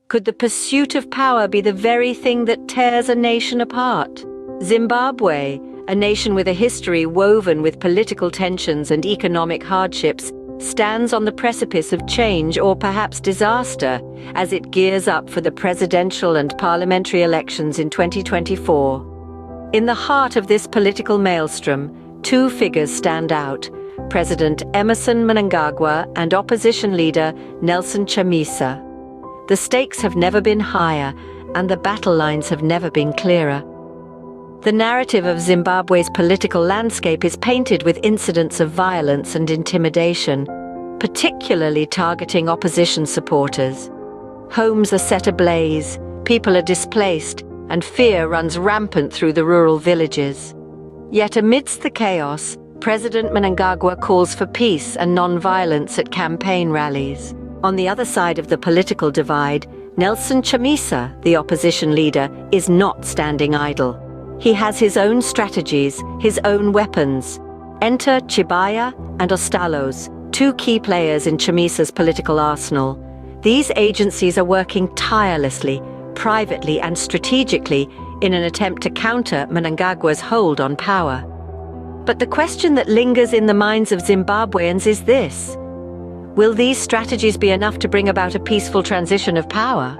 Could the pursuit of power be the very thing that tears a nation apart? Zimbabwe, a nation with a history woven with political tensions and economic hardships, stands on the precipice of change or perhaps disaster as it gears up for the presidential and parliamentary elections in 2024. In the heart of this political maelstrom, two figures stand out: President Emmerson Mnangagwa and opposition leader Nelson Chamisa. The stakes have never been higher, and the battle lines have never been clearer. The narrative of Zimbabwe's political landscape is painted with incidents of violence and intimidation, particularly targeting opposition supporters. Homes are set ablaze, people are displaced, and fear runs rampant through the rural villages. Yet amidst the chaos, President Mnangagwa calls for peace and non-violence at campaign rallies. On the other side of the political divide, Nelson Chamisa, the opposition leader, is not standing idle. He has his own strategies, his own weapons. Enter Chibaya and Ostalos, two key players in Chamisa's political arsenal. These agencies are working tirelessly, privately and strategically in an attempt to counter Mnangagwa's hold on power. But the question that lingers in the minds of Zimbabweans is this: will these strategies be enough to bring about a peaceful transition of power?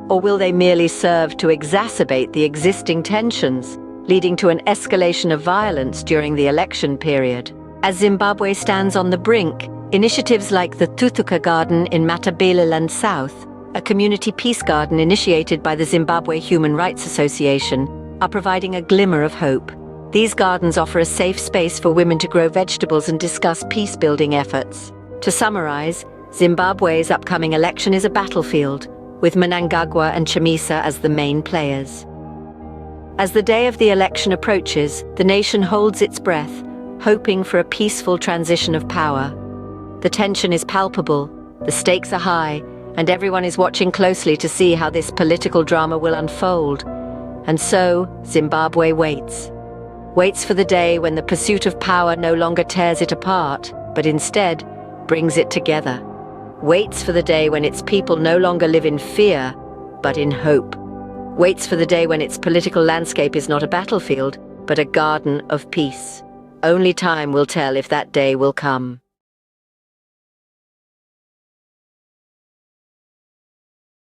Or will they merely serve to exacerbate the existing tensions, leading to an escalation of violence during the election period? As Zimbabwe stands on the brink, initiatives like the Tuthuka Garden in Matabeleland South, a community peace garden initiated by the Zimbabwe Human Rights Association, are providing a glimmer of hope. These gardens offer a safe space for women to grow vegetables and discuss peace-building efforts. To summarize, Zimbabwe's upcoming election is a battlefield, with Mnangagwa and Chamisa as the main players. As the day of the election approaches, the nation holds its breath, hoping for a peaceful transition of power. The tension is palpable, the stakes are high, and everyone is watching closely to see how this political drama will unfold. And so, Zimbabwe waits for the day when the pursuit of power no longer tears it apart, but instead brings it together. Waits for the day when its people no longer live in fear, but in hope. Waits for the day when its political landscape is not a battlefield, but a garden of peace. Only time will tell if that day will come.